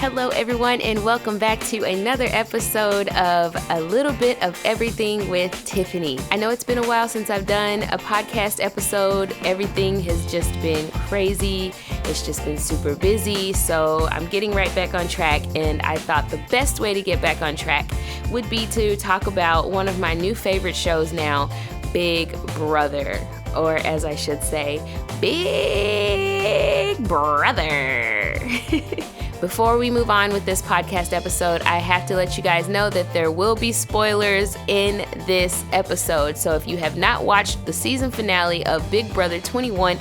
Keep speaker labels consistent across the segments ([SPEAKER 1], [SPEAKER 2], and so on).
[SPEAKER 1] Hello, everyone, and welcome back to another episode of A Little Bit of Everything with Tiffany. I know it's been a while since I've done a podcast episode. Everything has just been crazy. It's just been super busy, so I'm getting right back on track, and I thought the best way to get back on track would be to talk about one of my new favorite shows now, Big Brother, or as I should say, Big Brother. Before we move on with this podcast episode, I have to let you guys know that there will be spoilers in this episode. So if you have not watched the season finale of Big Brother 21,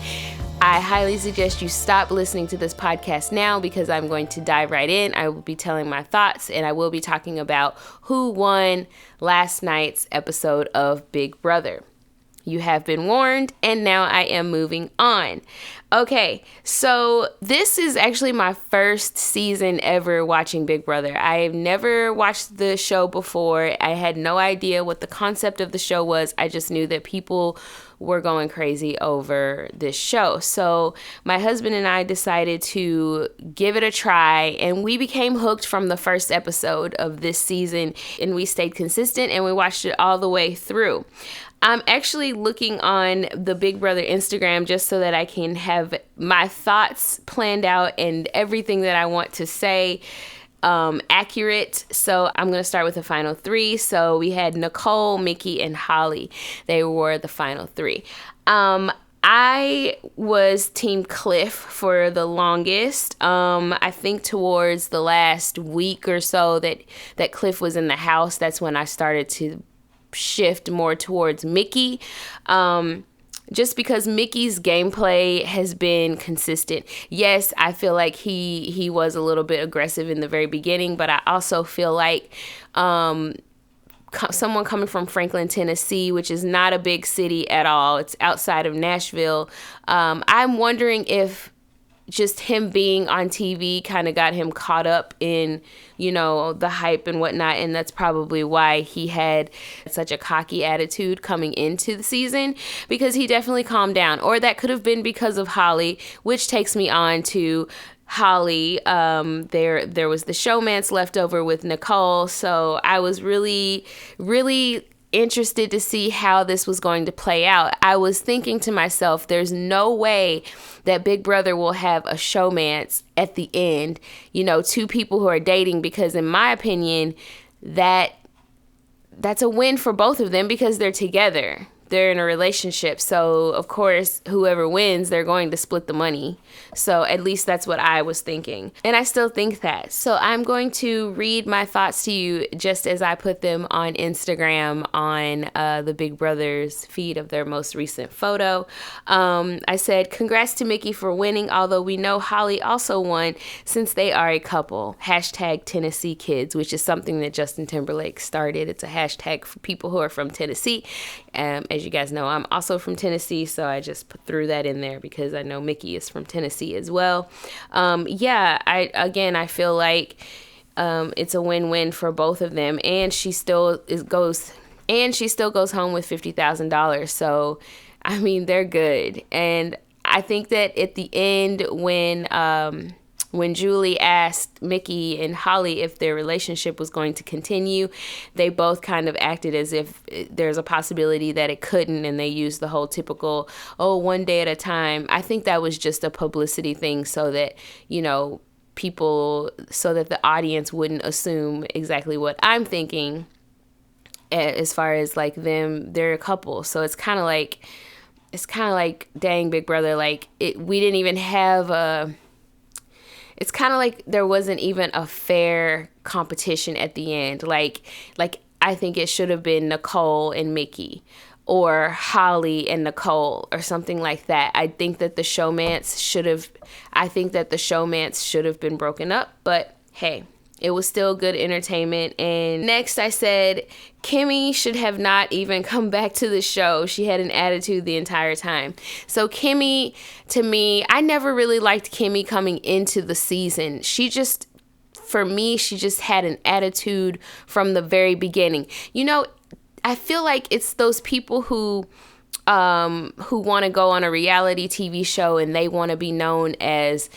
[SPEAKER 1] I highly suggest you stop listening to this podcast now because I'm going to dive right in. I will be telling my thoughts and I will be talking about who won last night's episode of Big Brother. You have been warned, and now I am moving on. Okay, so this is actually my first season ever watching Big Brother. I've never watched the show before. I had no idea what the concept of the show was. I just knew that people were going crazy over this show. So my husband and I decided to give it a try, and we became hooked from the first episode of this season, and we stayed consistent and we watched it all the way through. I'm actually looking on the Big Brother Instagram just so that I can have my thoughts planned out and everything that I want to say accurate. So I'm going to start with the final three. So we had Nicole, Mickey, and Holly. They were the final three. I was Team Cliff for the longest. I think towards the last week or so that Cliff was in the house, that's when I started to shift more towards Mickey, just because Mickey's gameplay has been consistent. Yes, I feel like he was a little bit aggressive in the very beginning, but I also feel like someone coming from Franklin, Tennessee, which is not a big city at all, it's outside of Nashville, I'm wondering if just him being on TV kind of got him caught up in, the hype and whatnot. And that's probably why he had such a cocky attitude coming into the season, because he definitely calmed down. Or that could have been because of Holly, which takes me on to Holly. There was the showmance left over with Nicole. So I was really, really interested to see how this was going to play out. I was thinking to myself, there's no way that Big Brother will have a showmance at the end, two people who are dating, because in my opinion, that's a win for both of them because they're together. They're in a relationship. So, of course, whoever wins, they're going to split the money. So, at least that's what I was thinking. And I still think that. So, I'm going to read my thoughts to you just as I put them on Instagram on the Big Brother's feed of their most recent photo. I said, congrats to Mickey for winning, although we know Holly also won since they are a couple. Hashtag Tennessee Kids, which is something that Justin Timberlake started. It's a hashtag for people who are from Tennessee. As you guys know, I'm also from Tennessee, so I just threw that in there because I know Mickey is from Tennessee as well. I feel like it's a win-win for both of them, and she still goes home with $50,000. So, I mean, they're good. And I think that at the end, when Julie asked Mickey and Holly if their relationship was going to continue, they both kind of acted as if there's a possibility that it couldn't, and they used the whole typical, one day at a time. I think that was just a publicity thing so that, so that the audience wouldn't assume exactly what I'm thinking as far as like they're a couple. So it's kind of like, dang, Big Brother, we didn't even have it's kind of like there wasn't even a fair competition at the end. Like I think it should have been Nicole and Mickey, or Holly and Nicole, or something like that. I think that the showmance should have been broken up, but hey, it was still good entertainment. And next I said, Kimmy should have not even come back to the show. She had an attitude the entire time. So Kimmy, to me, I never really liked Kimmy coming into the season. She just had an attitude from the very beginning. I feel like it's those people who want to go on a reality TV show and they want to be known as,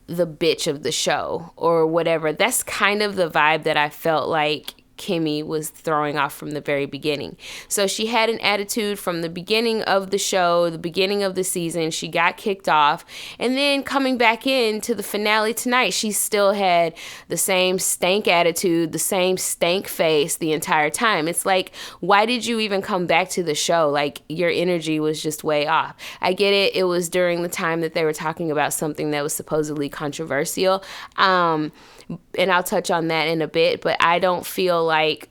[SPEAKER 1] the bitch of the show or whatever. That's kind of the vibe that I felt like Kimmy was throwing off from the very beginning. So she had an attitude from the beginning of the show, the beginning of the season. She got kicked off, and then coming back into the finale tonight, she still had the same stank attitude, the same stank face the entire time. It's like, why did you even come back to the show? Like, your energy was just way off. I get it. It was during the time that they were talking about something that was supposedly controversial. And I'll touch on that in a bit, but I don't feel like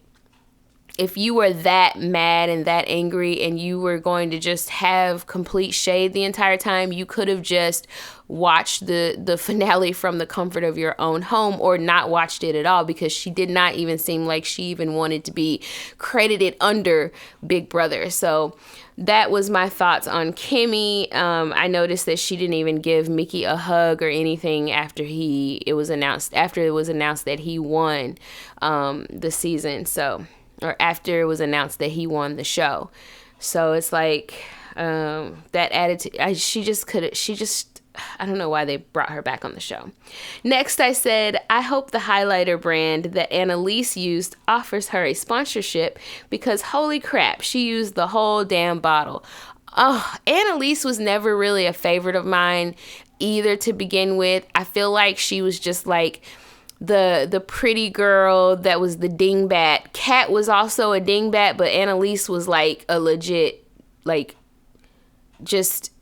[SPEAKER 1] if you were that mad and that angry and you were going to just have complete shade the entire time, you could have just watched the finale from the comfort of your own home or not watched it at all, because she did not even seem like she even wanted to be credited under Big Brother. So that was my thoughts on Kimmy. I noticed that she didn't even give Mickey a hug or anything after it was announced that he won the season. So, or after it was announced that he won the show. So it's like that attitude. I don't know why they brought her back on the show. Next, I said, I hope the highlighter brand that Annalise used offers her a sponsorship, because holy crap, she used the whole damn bottle. Oh, Annalise was never really a favorite of mine either to begin with. I feel like she was just like the pretty girl that was the dingbat. Kat was also a dingbat, but Annalise was like a legit, like, just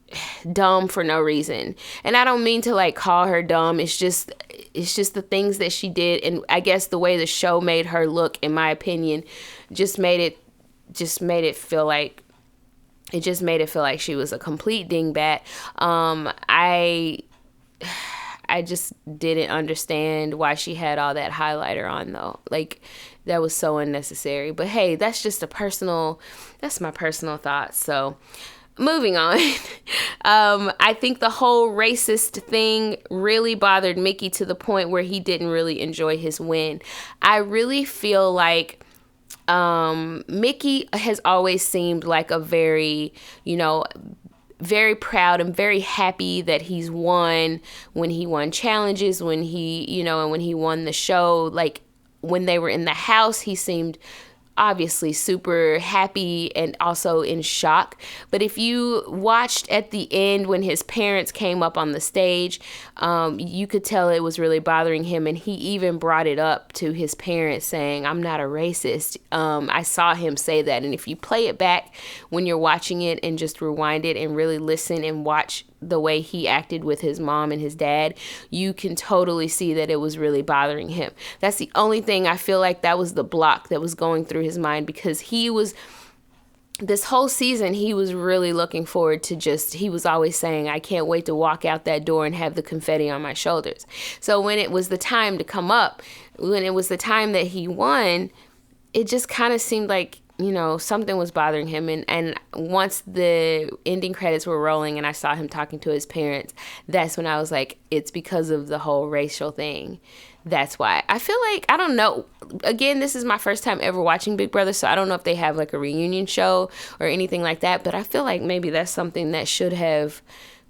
[SPEAKER 1] dumb for no reason. And I don't mean to like call her dumb. It's just the things that she did, and I guess the way the show made her look, in my opinion, just made it feel like she was a complete dingbat. I just didn't understand why she had all that highlighter on, though. Like, that was so unnecessary. But hey, that's my personal thoughts. So moving on. I think the whole racist thing really bothered Mickey to the point where he didn't really enjoy his win. I really feel like Mickey has always seemed like a very, very proud and very happy that he's won, when he won challenges, when he, and when he won the show. Like, when they were in the house, he seemed obviously super happy and also in shock. But if you watched at the end when his parents came up on the stage, you could tell it was really bothering him, and he even brought it up to his parents saying, I'm not a racist. I saw him say that, and if you play it back when you're watching it and just rewind it and really listen and watch the way he acted with his mom and his dad, you can totally see that it was really bothering him. That's the only thing I feel like that was the block that was going through his mind, because this whole season, he was really looking forward to he was always saying, I can't wait to walk out that door and have the confetti on my shoulders. So when it was the time to come up, when it was the time that he won, it just kind of seemed like, something was bothering him. And once the ending credits were rolling and I saw him talking to his parents, that's when I was like, it's because of the whole racial thing. That's why. I feel like, I don't know. Again, this is my first time ever watching Big Brother, so I don't know if they have like a reunion show or anything like that, but I feel like maybe that's something that should have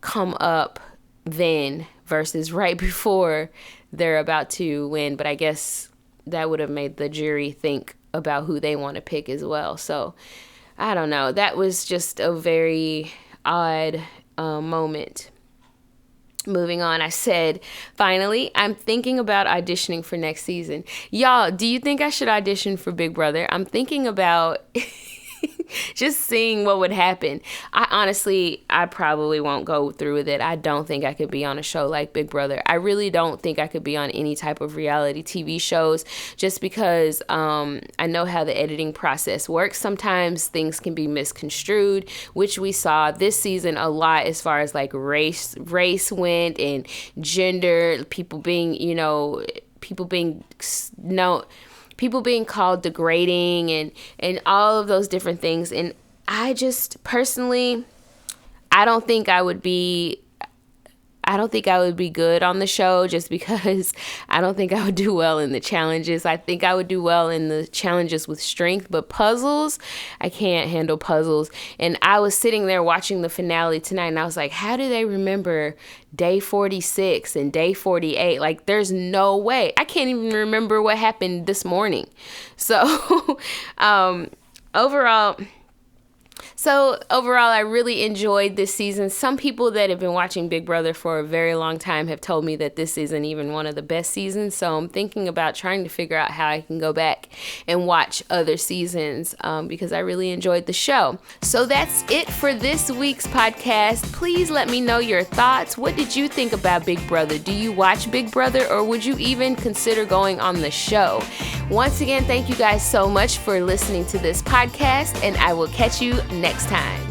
[SPEAKER 1] come up then versus right before they're about to win. But I guess that would have made the jury think about who they want to pick as well. So I don't know. That was just a very odd moment. Moving on, I said, finally, I'm thinking about auditioning for next season. Y'all, do you think I should audition for Big Brother? I'm thinking about just seeing what would happen. I probably won't go through with it. I don't think I could be on a show like Big Brother. I really don't think I could be on any type of reality TV shows, just because I know how the editing process works. Sometimes things can be misconstrued, which we saw this season a lot as far as like race went, and gender, people being called degrading, and all of those different things. And I just personally, I don't think I would be I don't think I would be good on the show just because I don't think I would do well in the challenges. I think I would do well in the challenges with strength, but puzzles, I can't handle puzzles. And I was sitting there watching the finale tonight and I was like, how do they remember day 46 and day 48? Like, there's no way. I can't even remember what happened this morning. So overall, I really enjoyed this season. Some people that have been watching Big Brother for a very long time have told me that this isn't even one of the best seasons. So I'm thinking about trying to figure out how I can go back and watch other seasons because I really enjoyed the show. So that's it for this week's podcast. Please let me know your thoughts. What did you think about Big Brother? Do you watch Big Brother, or would you even consider going on the show? Once again, thank you guys so much for listening to this podcast, and I will catch you next time.